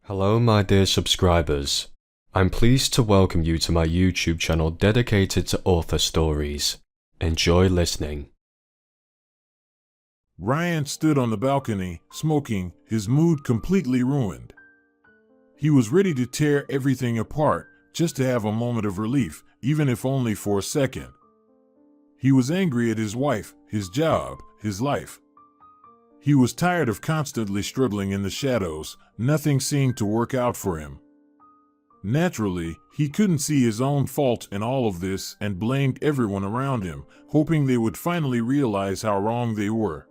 Hello my dear subscribers, I'm pleased to welcome you to my YouTube channel dedicated to author stories. Enjoy listening. Ryan stood on the balcony, smoking, his mood completely ruined. He was ready to tear everything apart, just to have a moment of relief, even if only for a second. He was angry at his wife, his job, his life. He was tired of constantly struggling in the shadows. Nothing seemed to work out for him. Naturally, he couldn't see his own fault in all of this and blamed everyone around him, hoping they would finally realize how wrong they were.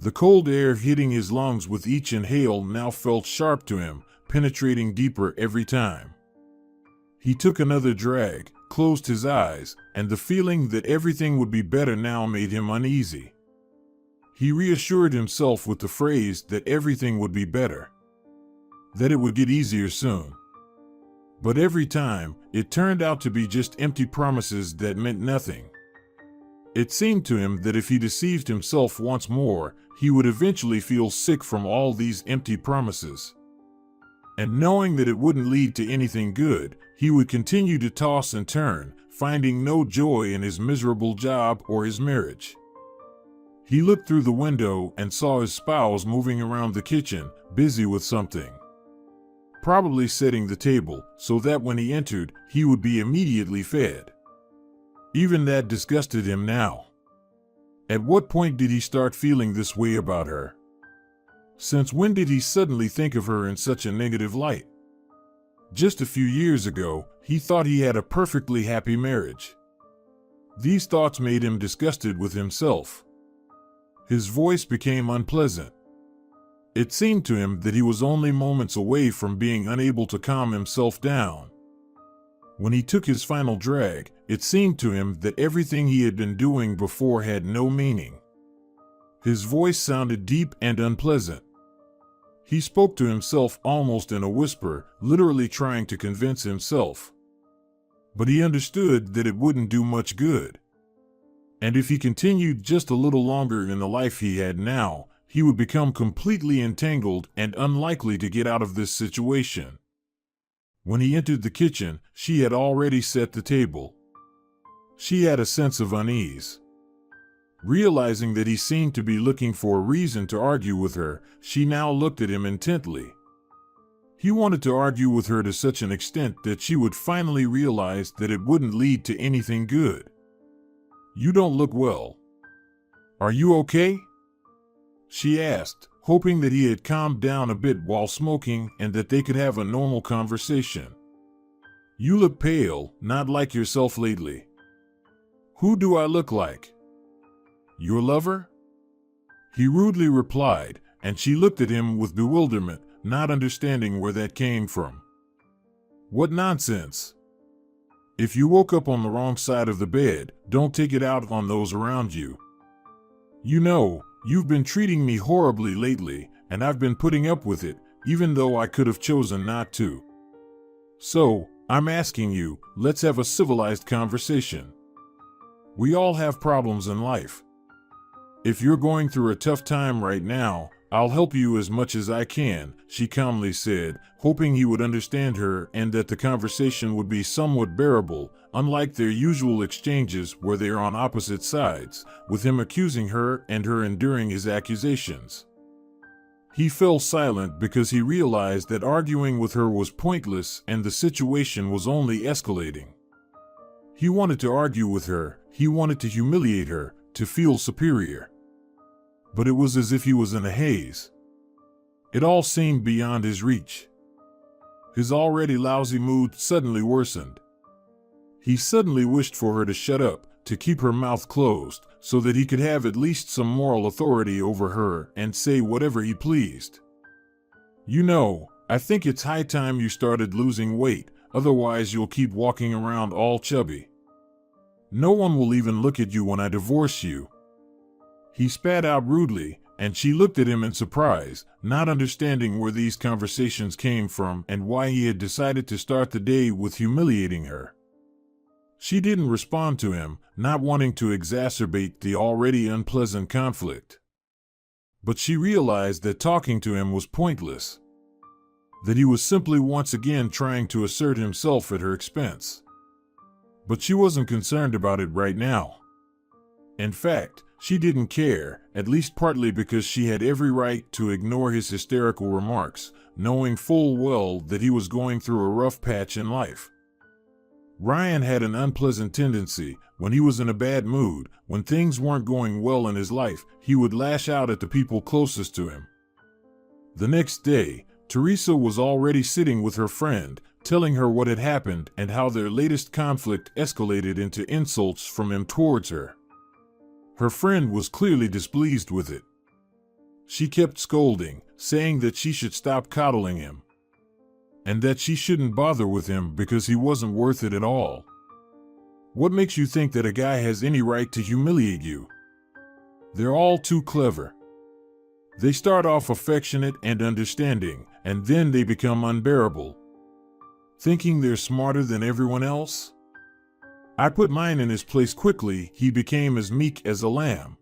The cold air hitting his lungs with each inhale now felt sharp to him, penetrating deeper every time. He took another drag, closed his eyes, and the feeling that everything would be better now made him uneasy. He reassured himself with the phrase that everything would be better, that it would get easier soon. But every time, it turned out to be just empty promises that meant nothing. It seemed to him that if he deceived himself once more, he would eventually feel sick from all these empty promises. And knowing that it wouldn't lead to anything good, he would continue to toss and turn, finding no joy in his miserable job or his marriage. He looked through the window and saw his spouse moving around the kitchen, busy with something. Probably setting the table, so that when he entered, he would be immediately fed. Even that disgusted him now. At what point did he start feeling this way about her? Since when did he suddenly think of her in such a negative light? Just a few years ago, he thought he had a perfectly happy marriage. These thoughts made him disgusted with himself. His voice became unpleasant. It seemed to him that he was only moments away from being unable to calm himself down. When he took his final drag, it seemed to him that everything he had been doing before had no meaning. His voice sounded deep and unpleasant. He spoke to himself almost in a whisper, literally trying to convince himself. But he understood that it wouldn't do much good. And if he continued just a little longer in the life he had now, he would become completely entangled and unlikely to get out of this situation. When he entered the kitchen, she had already set the table. She had a sense of unease. Realizing that he seemed to be looking for a reason to argue with her, she now looked at him intently. He wanted to argue with her to such an extent that she would finally realize that it wouldn't lead to anything good. "You don't look well. Are you okay?" she asked, hoping that he had calmed down a bit while smoking and that they could have a normal conversation. "You look pale, not like yourself lately." "Who do I look like? Your lover?" he rudely replied, and she looked at him with bewilderment, not understanding where that came from. "What nonsense! If you woke up on the wrong side of the bed, don't take it out on those around you. You know, you've been treating me horribly lately, and I've been putting up with it, even though I could have chosen not to. So, I'm asking you, let's have a civilized conversation. We all have problems in life. If you're going through a tough time right now, I'll help you as much as I can," she calmly said, hoping he would understand her and that the conversation would be somewhat bearable, unlike their usual exchanges where they are on opposite sides, with him accusing her and her enduring his accusations. He fell silent because he realized that arguing with her was pointless and the situation was only escalating. He wanted to argue with her, he wanted to humiliate her, to feel superior. But it was as if he was in a haze. It all seemed beyond his reach. His already lousy mood suddenly worsened. He suddenly wished for her to shut up, to keep her mouth closed, so that he could have at least some moral authority over her and say whatever he pleased. "You know, I think it's high time you started losing weight, otherwise you'll keep walking around all chubby. No one will even look at you when I divorce you." He spat out rudely, and she looked at him in surprise, not understanding where these conversations came from and why he had decided to start the day with humiliating her. She didn't respond to him, not wanting to exacerbate the already unpleasant conflict. But she realized that talking to him was pointless. that he was simply once again trying to assert himself at her expense. But she wasn't concerned about it right now. In fact, she didn't care, at least partly because she had every right to ignore his hysterical remarks, knowing full well that he was going through a rough patch in life. Ryan had an unpleasant tendency, when he was in a bad mood, when things weren't going well in his life, he would lash out at the people closest to him. The next day, Teresa was already sitting with her friend, telling her what had happened and how their latest conflict escalated into insults from him towards her. Her friend was clearly displeased with it. She kept scolding, saying that she should stop coddling him, and that she shouldn't bother with him because he wasn't worth it at all. What makes you think that a guy has any right to humiliate you? They're all too clever. They start off affectionate and understanding, and then they become unbearable. Thinking they're smarter than everyone else? I put mine in his place quickly. He became as meek as a lamb.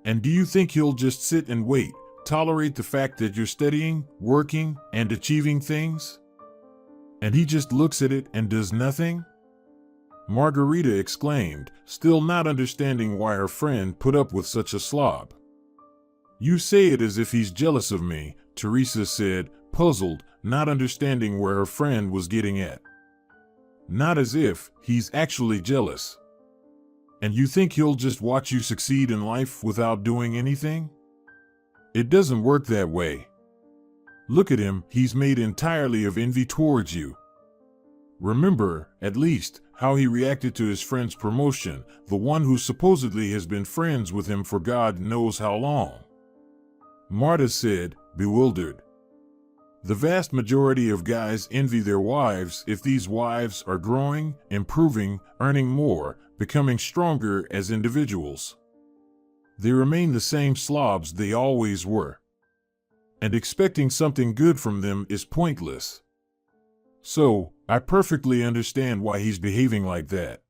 And do you think he'll just sit and wait, tolerate the fact that you're studying, working, and achieving things? And he just looks at it and does nothing? Margarita exclaimed, still not understanding why her friend put up with such a slob. You say it as if he's jealous of me, Teresa said, puzzled, not understanding where her friend was getting at. Not as if he's actually jealous. And you think he'll just watch you succeed in life without doing anything? It doesn't work that way. Look at him, he's made entirely of envy towards you. Remember, at least, how he reacted to his friend's promotion, the one who supposedly has been friends with him for God knows how long. Marta said, bewildered. The vast majority of guys envy their wives if these wives are growing, improving, earning more, becoming stronger as individuals. They remain the same slobs they always were. And expecting something good from them is pointless. So, I perfectly understand why he's behaving like that.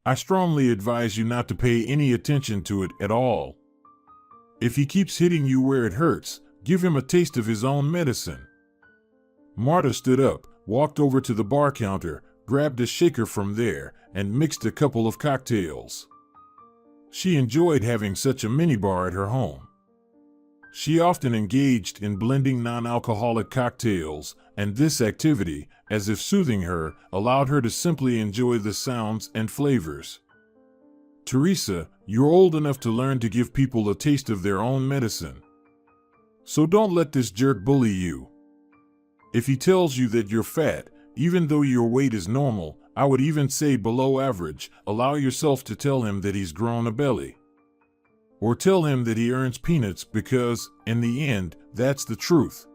I strongly advise you not to pay any attention to it at all. If he keeps hitting you where it hurts, give him a taste of his own medicine. Marta stood up, walked over to the bar counter, grabbed a shaker from there, and mixed a couple of cocktails. She enjoyed having such a minibar at her home. She often engaged in blending non-alcoholic cocktails, and this activity, as if soothing her, allowed her to simply enjoy the sounds and flavors. Teresa, you're old enough to learn to give people a taste of their own medicine. So don't let this jerk bully you. If he tells you that you're fat, even though your weight is normal, I would even say below average, allow yourself to tell him that he's grown a belly. Or tell him that he earns peanuts because, in the end, that's the truth.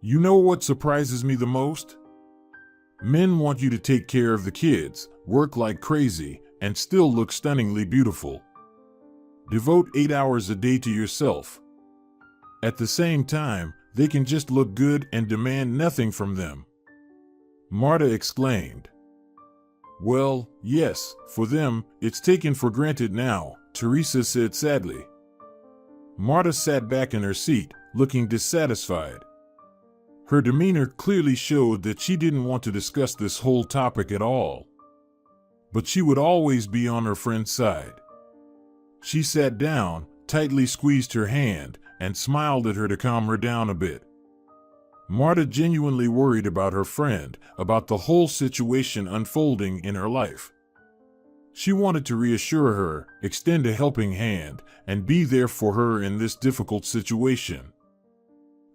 You know what surprises me the most? Men want you to take care of the kids, work like crazy, and still look stunningly beautiful. Devote 8 hours a day to yourself. At the same time, they can just look good and demand nothing from them. Marta exclaimed. Well, yes, for them, it's taken for granted now, Teresa said sadly. Marta sat back in her seat, looking dissatisfied. Her demeanor clearly showed that she didn't want to discuss this whole topic at all. But she would always be on her friend's side. She sat down, tightly squeezed her hand, and smiled at her to calm her down a bit. Marta genuinely worried about her friend, about the whole situation unfolding in her life. She wanted to reassure her, extend a helping hand, and be there for her in this difficult situation.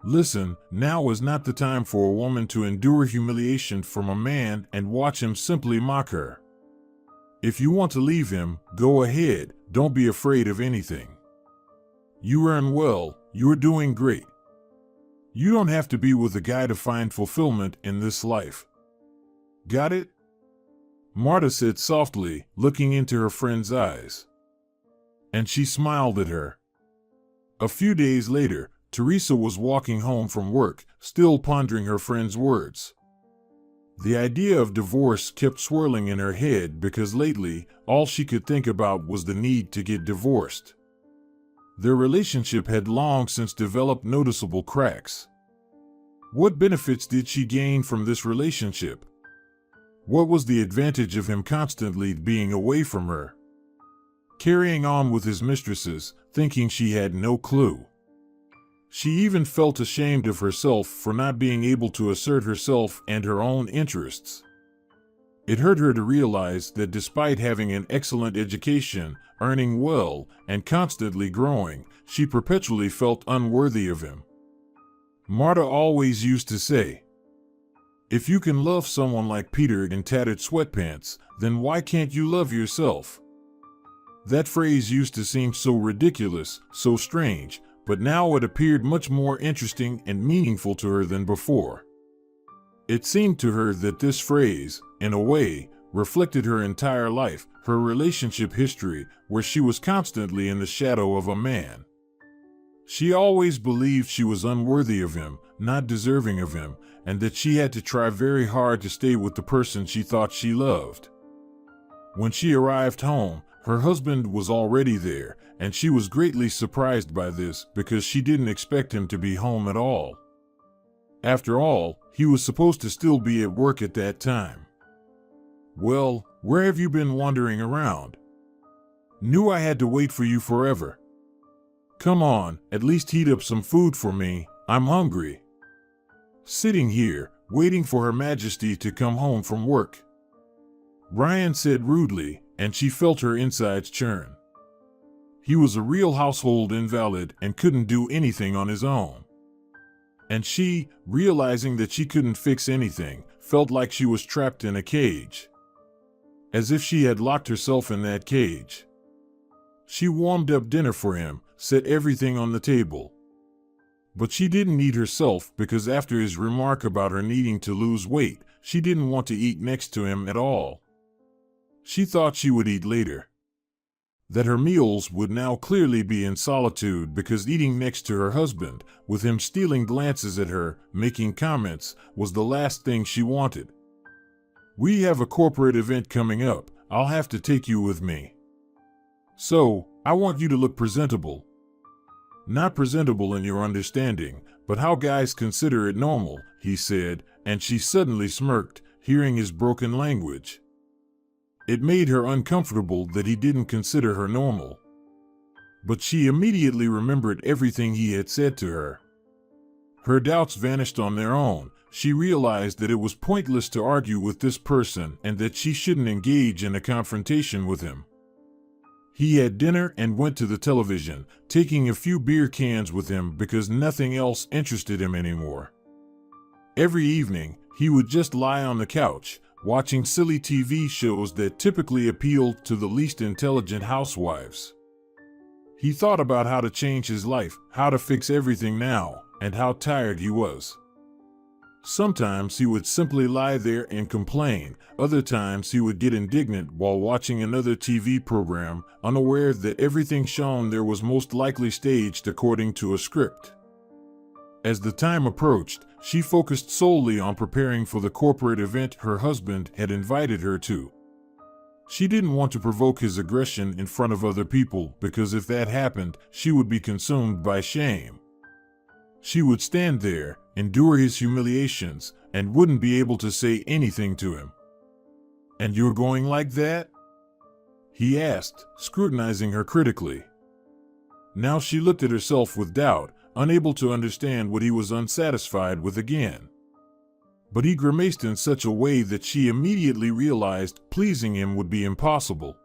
Listen, now is not the time for a woman to endure humiliation from a man and watch him simply mock her. If you want to leave him, go ahead, don't be afraid of anything. You earn well, you're doing great. You don't have to be with a guy to find fulfillment in this life. Got it? Marta said softly, looking into her friend's eyes. And she smiled at her. A few days later, Teresa was walking home from work, still pondering her friend's words. The idea of divorce kept swirling in her head because lately, all she could think about was the need to get divorced. Their relationship had long since developed noticeable cracks. What benefits did she gain from this relationship? What was the advantage of him constantly being away from her? Carrying on with his mistresses, thinking she had no clue. She even felt ashamed of herself for not being able to assert herself and her own interests. It hurt her to realize that despite having an excellent education, earning well, and constantly growing, she perpetually felt unworthy of him. Marta always used to say, "If you can love someone like Peter in tattered sweatpants, then why can't you love yourself?" That phrase used to seem so ridiculous, so strange, but now it appeared much more interesting and meaningful to her than before. It seemed to her that this phrase, in a way, reflected her entire life, her relationship history, where she was constantly in the shadow of a man. She always believed she was unworthy of him, not deserving of him, and that she had to try very hard to stay with the person she thought she loved. When she arrived home, her husband was already there, and she was greatly surprised by this because she didn't expect him to be home at all. After all, he was supposed to still be at work at that time. "Well, where have you been wandering around? Knew I had to wait for you forever. Come on, at least heat up some food for me, I'm hungry." Sitting here, waiting for Her Majesty to come home from work, Ryan said rudely, and she felt her insides churn. He was a real household invalid and couldn't do anything on his own. And she, realizing that she couldn't fix anything, felt like she was trapped in a cage. As if she had locked herself in that cage. She warmed up dinner for him, set everything on the table. But she didn't eat herself because after his remark about her needing to lose weight, she didn't want to eat next to him at all. She thought she would eat later. That her meals would now clearly be in solitude because eating next to her husband, with him stealing glances at her, making comments, was the last thing she wanted. "We have a corporate event coming up, I'll have to take you with me. So, I want you to look presentable. Not presentable in your understanding, but how guys consider it normal," he said, and she suddenly smirked, hearing his broken language. It made her uncomfortable that he didn't consider her normal. But she immediately remembered everything he had said to her. Her doubts vanished on their own. She realized that it was pointless to argue with this person and that she shouldn't engage in a confrontation with him. He had dinner and went to the television, taking a few beer cans with him because nothing else interested him anymore. Every evening, he would just lie on the couch, watching silly TV shows that typically appealed to the least intelligent housewives. He thought about how to change his life, how to fix everything now, and how tired he was. Sometimes he would simply lie there and complain. Other times he would get indignant while watching another TV program, unaware that everything shown there was most likely staged according to a script. As the time approached, she focused solely on preparing for the corporate event her husband had invited her to. She didn't want to provoke his aggression in front of other people because if that happened, she would be consumed by shame. She would stand there, endure his humiliations, and wouldn't be able to say anything to him. "And you're going like that?" he asked, scrutinizing her critically. Now she looked at herself with doubt, unable to understand what he was unsatisfied with again. But he grimaced in such a way that she immediately realized pleasing him would be impossible.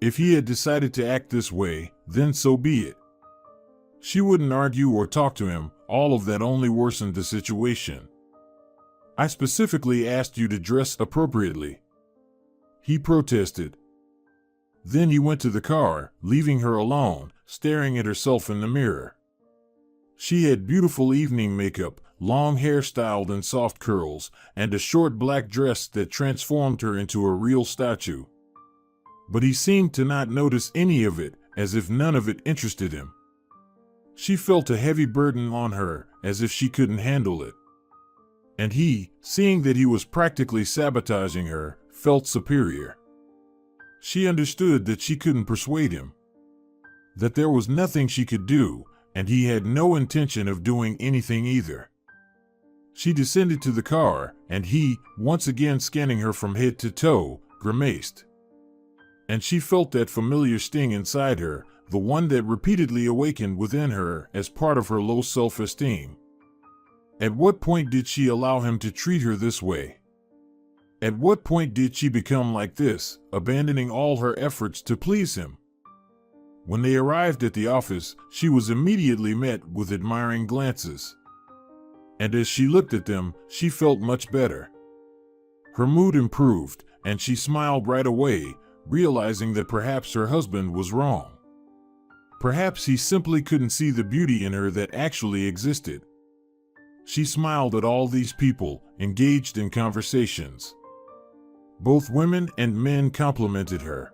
If he had decided to act this way, then so be it. She wouldn't argue or talk to him, all of that only worsened the situation. "I specifically asked you to dress appropriately," he protested. Then he went to the car, leaving her alone, staring at herself in the mirror. She had beautiful evening makeup, long hair styled in soft curls, and a short black dress that transformed her into a real statue. But he seemed to not notice any of it, as if none of it interested him. She felt a heavy burden on her, as if she couldn't handle it. And he, seeing that he was practically sabotaging her, felt superior. She understood that she couldn't persuade him. That there was nothing she could do, and he had no intention of doing anything either. She descended to the car, and he, once again scanning her from head to toe, grimaced. And she felt that familiar sting inside her, the one that repeatedly awakened within her as part of her low self-esteem. At what point did she allow him to treat her this way? At what point did she become like this, abandoning all her efforts to please him? When they arrived at the office, she was immediately met with admiring glances. And as she looked at them, she felt much better. Her mood improved, and she smiled right away, realizing that perhaps her husband was wrong. Perhaps he simply couldn't see the beauty in her that actually existed. She smiled at all these people, engaged in conversations. Both women and men complimented her.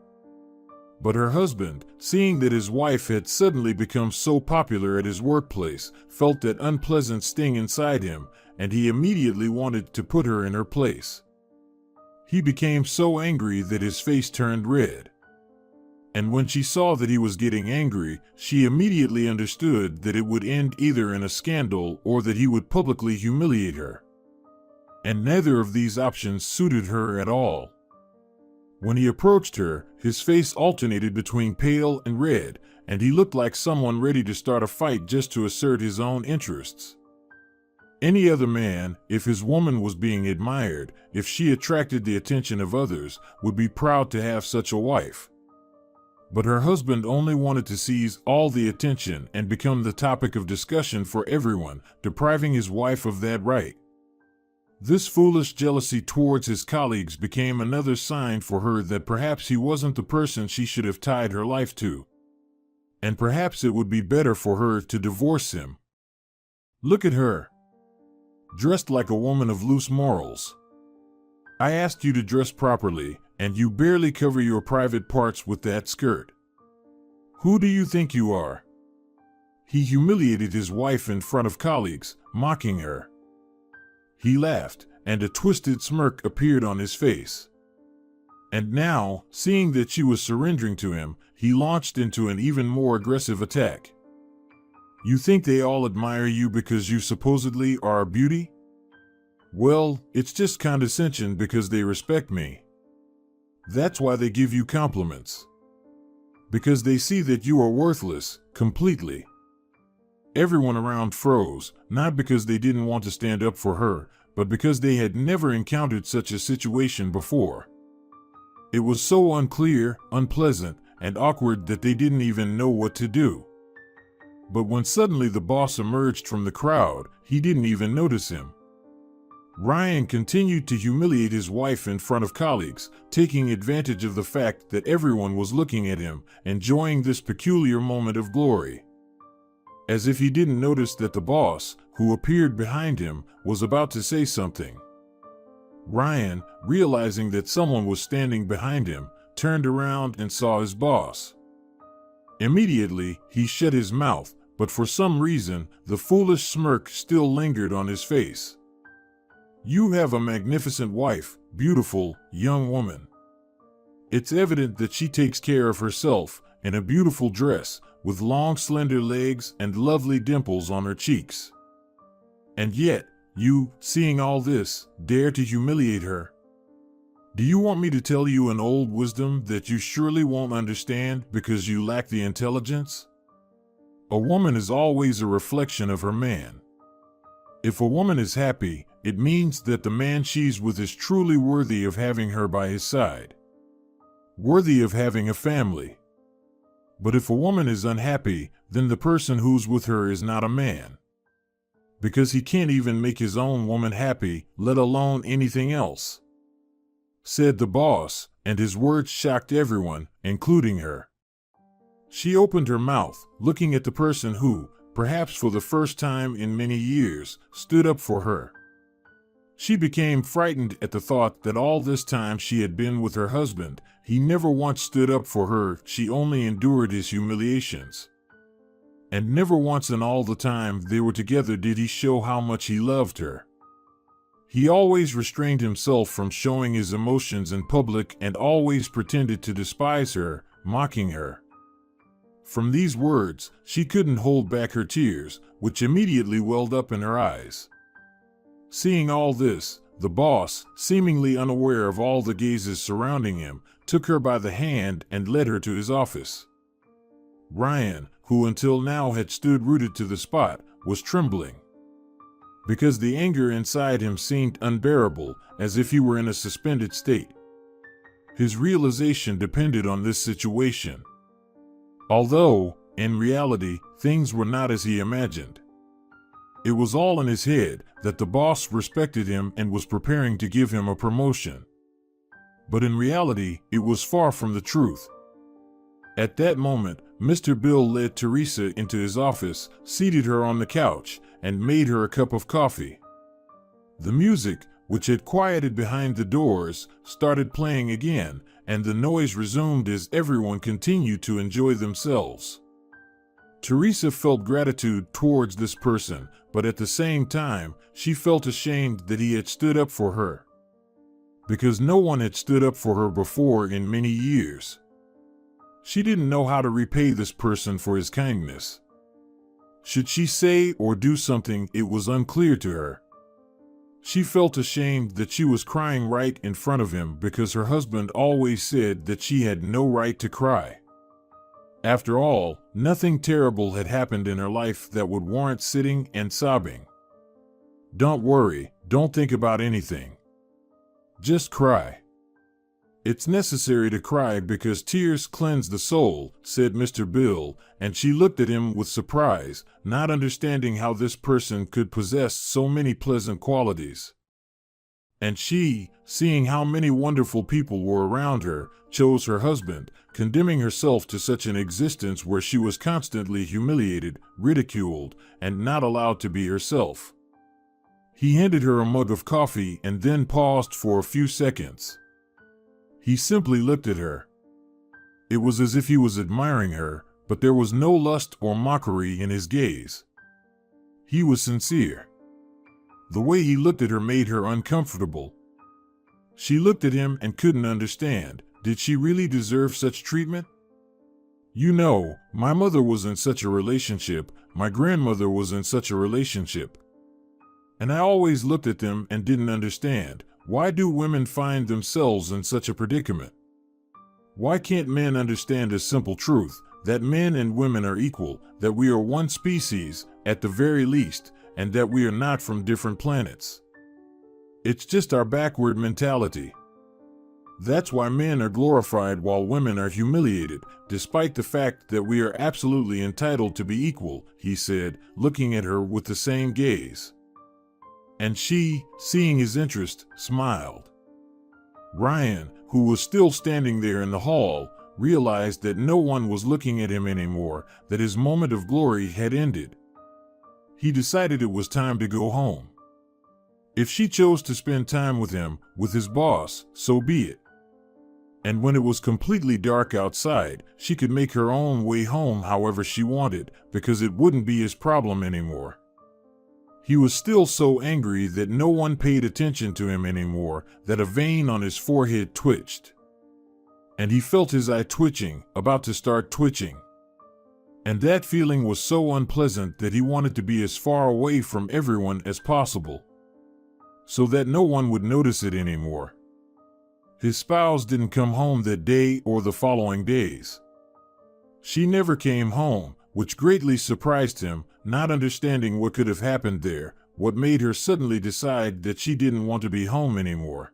But her husband, seeing that his wife had suddenly become so popular at his workplace, felt that unpleasant sting inside him, and he immediately wanted to put her in her place. He became so angry that his face turned red. And when she saw that he was getting angry, she immediately understood that it would end either in a scandal or that he would publicly humiliate her. And neither of these options suited her at all. When he approached her, his face alternated between pale and red, and he looked like someone ready to start a fight just to assert his own interests. Any other man, if his woman was being admired, if she attracted the attention of others, would be proud to have such a wife. But her husband only wanted to seize all the attention and become the topic of discussion for everyone, depriving his wife of that right. This foolish jealousy towards his colleagues became another sign for her that perhaps he wasn't the person she should have tied her life to. And perhaps it would be better for her to divorce him. Look at her. Dressed like a woman of loose morals. I asked you to dress properly, and you barely cover your private parts with that skirt. Who do you think you are? He humiliated his wife in front of colleagues, mocking her. He laughed, and a twisted smirk appeared on his face. And now, seeing that she was surrendering to him, he launched into an even more aggressive attack. You think they all admire you because you supposedly are a beauty? Well, it's just condescension because they respect me. That's why they give you compliments. Because they see that you are worthless, completely. Everyone around froze, not because they didn't want to stand up for her, but because they had never encountered such a situation before. It was so unclear, unpleasant, and awkward that they didn't even know what to do. But when suddenly the boss emerged from the crowd, he didn't even notice him. Ryan continued to humiliate his wife in front of colleagues, taking advantage of the fact that everyone was looking at him, enjoying this peculiar moment of glory. As if he didn't notice that the boss, who appeared behind him, was about to say something. Ryan, realizing that someone was standing behind him, turned around and saw his boss. Immediately, he shut his mouth, but for some reason, the foolish smirk still lingered on his face. You have a magnificent wife, beautiful, young woman. It's evident that she takes care of herself, in a beautiful dress, with long slender legs and lovely dimples on her cheeks. And yet, you, seeing all this, dare to humiliate her. Do you want me to tell you an old wisdom that you surely won't understand because you lack the intelligence? A woman is always a reflection of her man. If a woman is happy, it means that the man she's with is truly worthy of having her by his side. Worthy of having a family. But if a woman is unhappy, then the person who's with her is not a man. Because he can't even make his own woman happy, let alone anything else. Said the boss, and his words shocked everyone, including her. She opened her mouth, looking at the person who, perhaps for the first time in many years, stood up for her. She became frightened at the thought that all this time she had been with her husband, he never once stood up for her, she only endured his humiliations. And never once in all the time they were together did he show how much he loved her. He always restrained himself from showing his emotions in public and always pretended to despise her, mocking her. From these words, she couldn't hold back her tears, which immediately welled up in her eyes. Seeing all this, the boss, seemingly unaware of all the gazes surrounding him, took her by the hand and led her to his office. Ryan, who until now had stood rooted to the spot, was trembling. Because the anger inside him seemed unbearable, as if he were in a suspended state. His realization depended on this situation. Although, in reality, things were not as he imagined. It was all in his head that the boss respected him and was preparing to give him a promotion. But in reality, it was far from the truth. At that moment, Mr. Bill led Teresa into his office, seated her on the couch, and made her a cup of coffee. The music, which had quieted behind the doors, started playing again, and the noise resumed as everyone continued to enjoy themselves. Teresa felt gratitude towards this person, but at the same time, she felt ashamed that he had stood up for her. Because no one had stood up for her before in many years. She didn't know how to repay this person for his kindness. Should she say or do something, it was unclear to her. She felt ashamed that she was crying right in front of him because her husband always said that she had no right to cry. After all, nothing terrible had happened in her life that would warrant sitting and sobbing. Don't worry, don't think about anything. Just cry. It's necessary to cry because tears cleanse the soul, said Mr. Bill, and she looked at him with surprise, not understanding how this person could possess so many pleasant qualities. And she, seeing how many wonderful people were around her, chose her husband, condemning herself to such an existence where she was constantly humiliated, ridiculed, and not allowed to be herself. He handed her a mug of coffee and then paused for a few seconds. He simply looked at her. It was as if he was admiring her, but there was no lust or mockery in his gaze. He was sincere. The way he looked at her made her uncomfortable. She looked at him and couldn't understand. Did she really deserve such treatment? You know, my mother was in such a relationship, my grandmother was in such a relationship. And I always looked at them and didn't understand. Why do women find themselves in such a predicament? Why can't men understand a simple truth, that men and women are equal, that we are one species, at the very least, and that we are not from different planets? It's just our backward mentality. That's why men are glorified while women are humiliated, despite the fact that we are absolutely entitled to be equal, he said, looking at her with the same gaze. And she, seeing his interest, smiled. Ryan, who was still standing there in the hall, realized that no one was looking at him anymore, that his moment of glory had ended. He decided it was time to go home. If she chose to spend time with him, with his boss, so be it. And when it was completely dark outside, she could make her own way home however she wanted, because it wouldn't be his problem anymore. He was still so angry that no one paid attention to him anymore, that a vein on his forehead twitched. And he felt his eye twitching, about to start twitching. And that feeling was so unpleasant that he wanted to be as far away from everyone as possible, so that no one would notice it anymore. His spouse didn't come home that day or the following days. She never came home, which greatly surprised him, not understanding what could have happened there, what made her suddenly decide that she didn't want to be home anymore.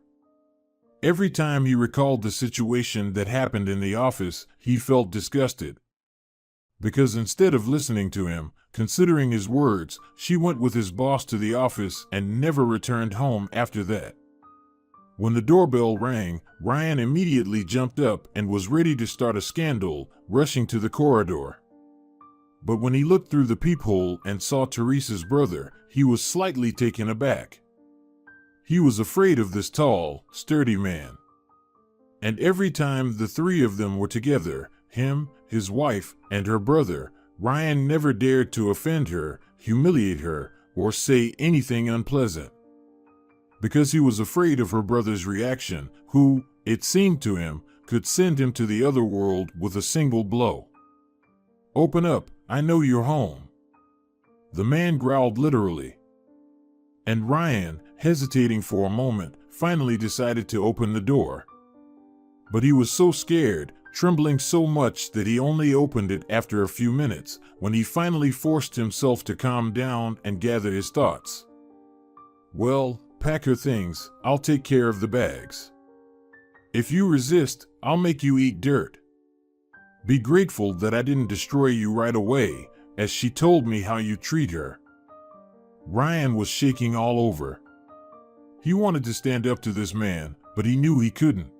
Every time he recalled the situation that happened in the office, he felt disgusted. Because instead of listening to him, considering his words, she went with his boss to the office and never returned home after that. When the doorbell rang, Ryan immediately jumped up and was ready to start a scandal, rushing to the corridor. But when he looked through the peephole and saw Teresa's brother, he was slightly taken aback. He was afraid of this tall, sturdy man. And every time the three of them were together, him, his wife, and her brother, Ryan never dared to offend her, humiliate her, or say anything unpleasant. Because he was afraid of her brother's reaction, who, it seemed to him, could send him to the other world with a single blow. "Open up, I know you're home." The man growled literally. And Ryan, hesitating for a moment, finally decided to open the door. But he was so scared, trembling so much that he only opened it after a few minutes, when he finally forced himself to calm down and gather his thoughts. "Well, pack her things, I'll take care of the bags. If you resist, I'll make you eat dirt. Be grateful that I didn't destroy you right away, as she told me how you treat her." Ryan was shaking all over. He wanted to stand up to this man, but he knew he couldn't.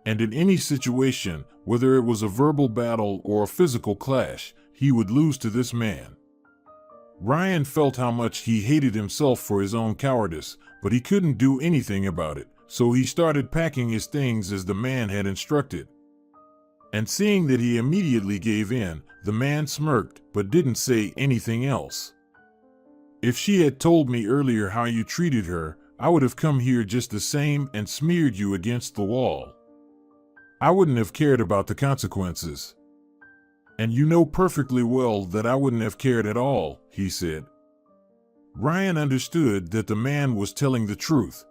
And in any situation, whether it was a verbal battle or a physical clash, he would lose to this man. Ryan felt how much he hated himself for his own cowardice, but he couldn't do anything about it, so he started packing his things as the man had instructed. And seeing that he immediately gave in, the man smirked but didn't say anything else. "If she had told me earlier how you treated her, I would have come here just the same and smeared you against the wall. I wouldn't have cared about the consequences. And you know perfectly well that I wouldn't have cared at all," he said. Ryan understood that the man was telling the truth.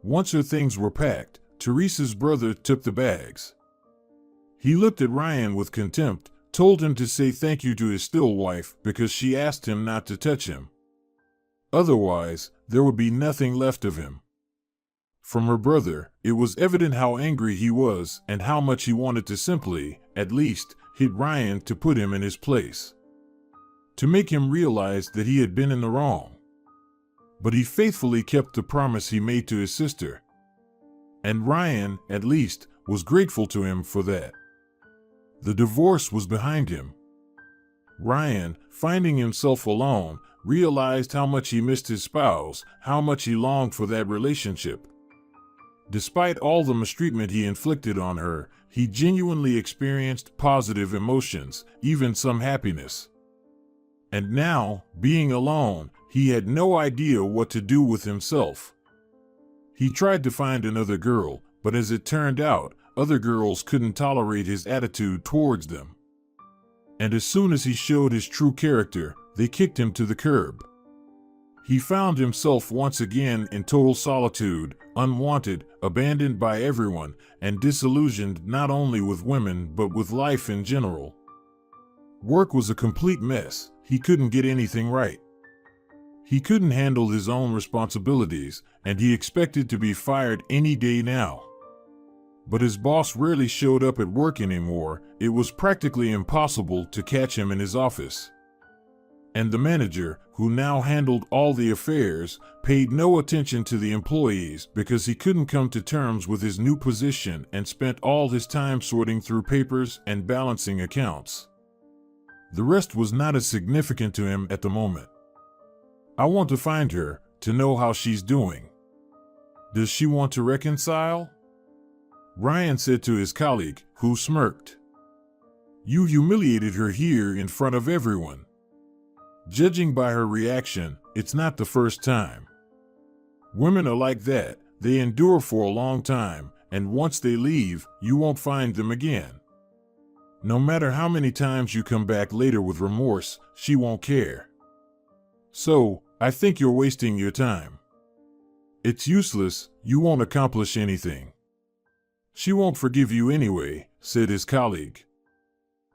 Once her things were packed, Teresa's brother took the bags. He looked at Ryan with contempt, told him to say thank you to his still wife because she asked him not to touch him. Otherwise, there would be nothing left of him. From her brother, it was evident how angry he was and how much he wanted to simply, at least, hit Ryan to put him in his place. To make him realize that he had been in the wrong. But he faithfully kept the promise he made to his sister. And Ryan, at least, was grateful to him for that. The divorce was behind him. Ryan, finding himself alone, realized how much he missed his spouse, how much he longed for that relationship. Despite all the mistreatment he inflicted on her, he genuinely experienced positive emotions, even some happiness. And now, being alone, he had no idea what to do with himself. He tried to find another girl, but as it turned out, other girls couldn't tolerate his attitude towards them. And as soon as he showed his true character, they kicked him to the curb. He found himself once again in total solitude, unwanted, abandoned by everyone, and disillusioned not only with women but with life in general. Work was a complete mess. He couldn't get anything right. He couldn't handle his own responsibilities, and he expected to be fired any day now. But his boss rarely showed up at work anymore. It was practically impossible to catch him in his office. And the manager, who now handled all the affairs, paid no attention to the employees because he couldn't come to terms with his new position and spent all his time sorting through papers and balancing accounts. The rest was not as significant to him at the moment. "I want to find her, to know how she's doing. Does she want to reconcile?" Ryan said to his colleague, who smirked. "You humiliated her here in front of everyone. Judging by her reaction, it's not the first time. Women are like that. They endure for a long time, and once they leave, you won't find them again. No matter how many times you come back later with remorse, she won't care. So, I think you're wasting your time. It's useless, you won't accomplish anything. She won't forgive you anyway," said his colleague.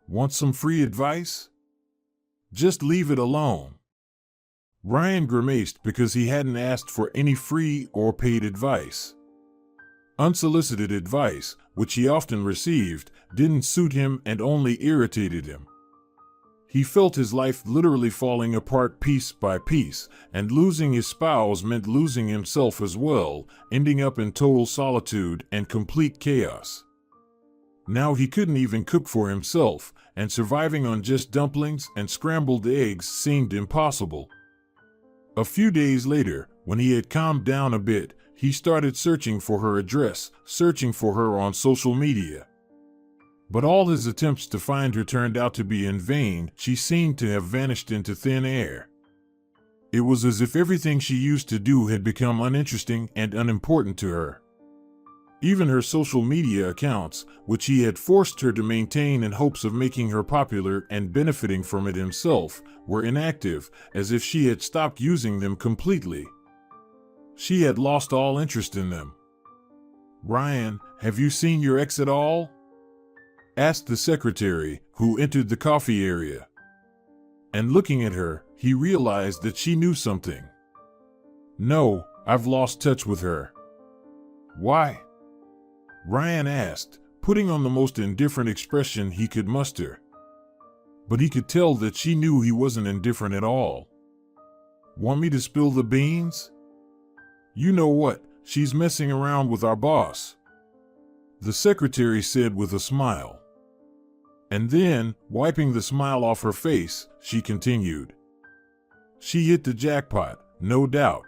"Want some free advice? Just leave it alone." Ryan grimaced because he hadn't asked for any free or paid advice. Unsolicited advice, which he often received, didn't suit him and only irritated him. He felt his life literally falling apart piece by piece, and losing his spouse meant losing himself as well, ending up in total solitude and complete chaos. Now he couldn't even cook for himself, and surviving on just dumplings and scrambled eggs seemed impossible. A few days later, when he had calmed down a bit, he started searching for her address, searching for her on social media. But all his attempts to find her turned out to be in vain. She seemed to have vanished into thin air. It was as if everything she used to do had become uninteresting and unimportant to her. Even her social media accounts, which he had forced her to maintain in hopes of making her popular and benefiting from it himself, were inactive, as if she had stopped using them completely. She had lost all interest in them. "Ryan, have you seen your ex at all?" asked the secretary, who entered the coffee area. And looking at her, he realized that she knew something. "No, I've lost touch with her." "Why?" Ryan asked, putting on the most indifferent expression he could muster. But he could tell that she knew he wasn't indifferent at all. "Want me to spill the beans?" "You know what, she's messing around with our boss," the secretary said with a smile. And then, wiping the smile off her face, she continued. "She hit the jackpot, no doubt.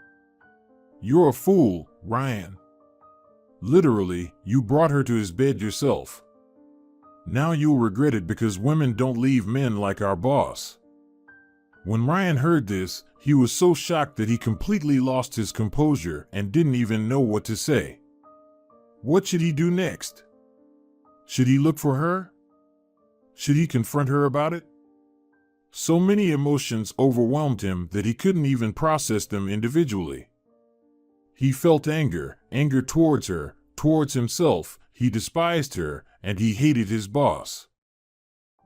You're a fool, Ryan. Literally, you brought her to his bed yourself. Now you'll regret it because women don't leave men like our boss." When Ryan heard this, he was so shocked that he completely lost his composure and didn't even know what to say. What should he do next? Should he look for her? Should he confront her about it? So many emotions overwhelmed him that he couldn't even process them individually. He felt anger towards her, towards himself. He despised her, and he hated his boss.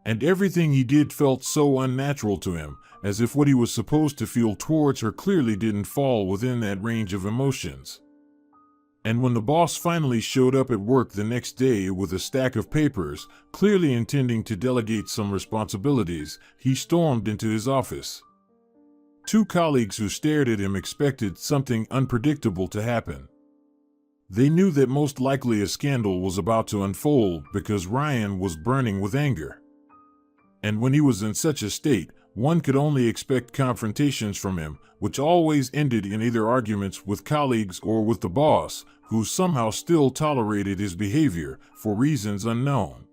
And everything he did felt so unnatural to him, as if what he was supposed to feel towards her clearly didn't fall within that range of emotions. And when the boss finally showed up at work the next day with a stack of papers, clearly intending to delegate some responsibilities, he stormed into his office. Two colleagues who stared at him expected something unpredictable to happen. They knew that most likely a scandal was about to unfold because Ryan was burning with anger. And when he was in such a state, one could only expect confrontations from him, which always ended in either arguments with colleagues or with the boss, who somehow still tolerated his behavior for reasons unknown.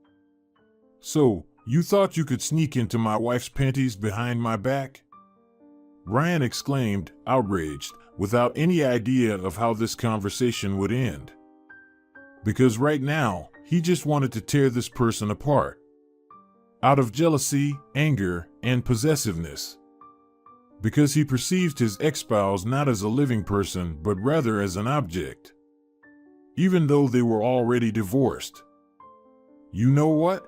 "So, you thought you could sneak into my wife's panties behind my back?" Ryan exclaimed, outraged, without any idea of how this conversation would end. Because right now, he just wanted to tear this person apart. Out of jealousy, anger, and possessiveness. Because he perceived his ex-spouse not as a living person but rather as an object. Even though they were already divorced. "You know what?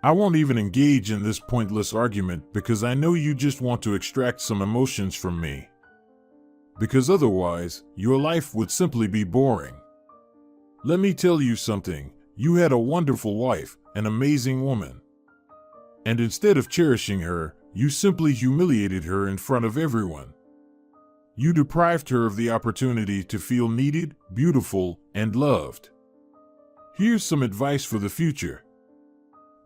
I won't even engage in this pointless argument because I know you just want to extract some emotions from me. Because otherwise, your life would simply be boring. Let me tell you something, you had a wonderful wife, an amazing woman. And instead of cherishing her, you simply humiliated her in front of everyone. You deprived her of the opportunity to feel needed, beautiful, and loved. Here's some advice for the future.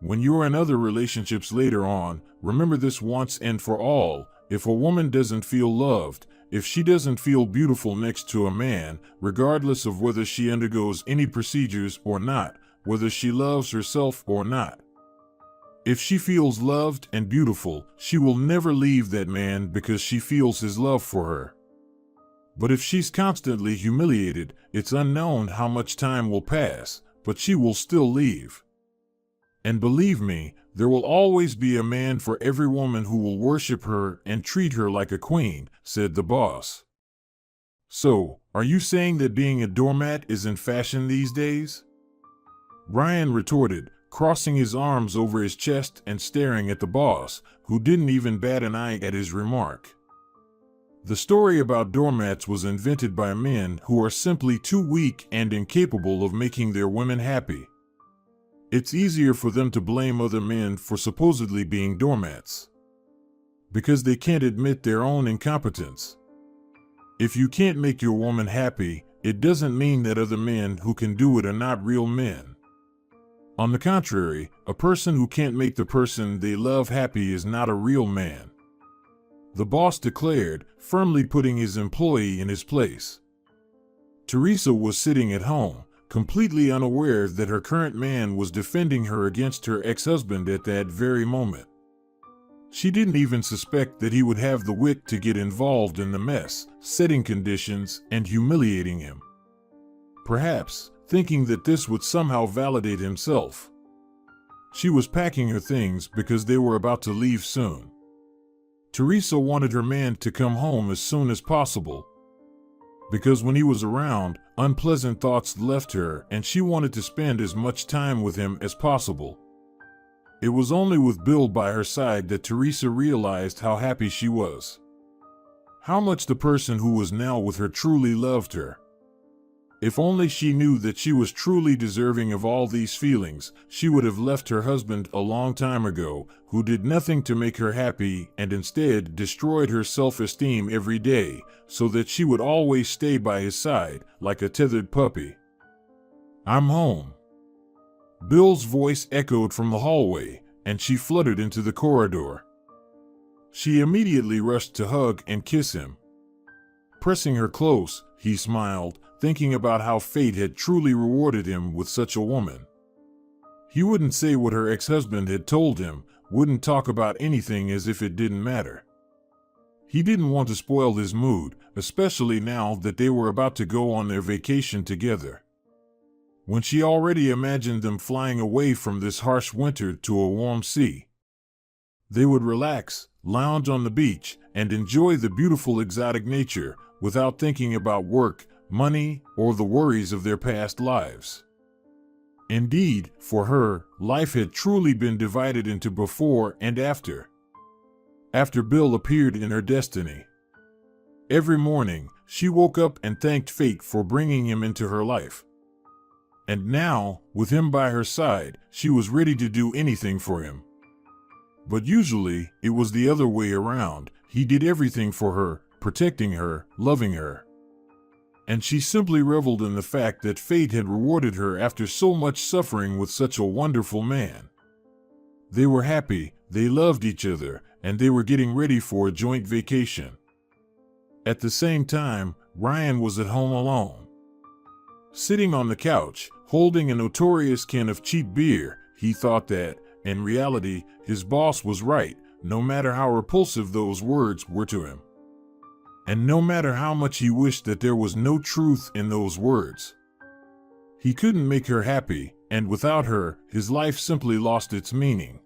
When you're in other relationships later on, remember this once and for all. If a woman doesn't feel loved, if she doesn't feel beautiful next to a man, regardless of whether she undergoes any procedures or not, whether she loves herself or not, if she feels loved and beautiful, she will never leave that man because she feels his love for her. But if she's constantly humiliated, it's unknown how much time will pass, but she will still leave. And believe me, there will always be a man for every woman who will worship her and treat her like a queen, said the boss. So, are you saying that being a doormat is in fashion these days? Ryan retorted, crossing his arms over his chest and staring at the boss, who didn't even bat an eye at his remark. The story about doormats was invented by men who are simply too weak and incapable of making their women happy. It's easier for them to blame other men for supposedly being doormats, because they can't admit their own incompetence. If you can't make your woman happy, it doesn't mean that other men who can do it are not real men. On the contrary, a person who can't make the person they love happy is not a real man. The boss declared, firmly putting his employee in his place. Teresa was sitting at home, completely unaware that her current man was defending her against her ex-husband at that very moment. She didn't even suspect that he would have the wit to get involved in the mess, setting conditions and humiliating him. Perhaps, thinking that this would somehow validate himself. She was packing her things because they were about to leave soon. Teresa wanted her man to come home as soon as possible. because when he was around, unpleasant thoughts left her and she wanted to spend as much time with him as possible. It was only with Bill by her side that Teresa realized how happy she was. How much the person who was now with her truly loved her. If only she knew that she was truly deserving of all these feelings, she would have left her husband a long time ago, who did nothing to make her happy and instead destroyed her self-esteem every day, so that she would always stay by his side, like a tethered puppy. "I'm home." Bill's voice echoed from the hallway, and she fluttered into the corridor. She immediately rushed to hug and kiss him. Pressing her close, he smiled, thinking about how fate had truly rewarded him with such a woman. He wouldn't say what her ex-husband had told him, wouldn't talk about anything as if it didn't matter. He didn't want to spoil his mood, especially now that they were about to go on their vacation together. When she already imagined them flying away from this harsh winter to a warm sea. They would relax, lounge on the beach, and enjoy the beautiful exotic nature without thinking about work, money, or the worries of their past lives. Indeed, for her, life had truly been divided into before and after. After Bill appeared in her destiny. Every morning, she woke up and thanked fate for bringing him into her life. And now, with him by her side, she was ready to do anything for him. But usually, it was the other way around. He did everything for her, protecting her, loving her. And she simply reveled in the fact that fate had rewarded her after so much suffering with such a wonderful man. They were happy, they loved each other, and they were getting ready for a joint vacation. At the same time, Ryan was at home alone. Sitting on the couch, holding a notorious can of cheap beer, he thought that, in reality, his boss was right, no matter how repulsive those words were to him. And no matter how much he wished that there was no truth in those words. He couldn't make her happy, and without her, his life simply lost its meaning.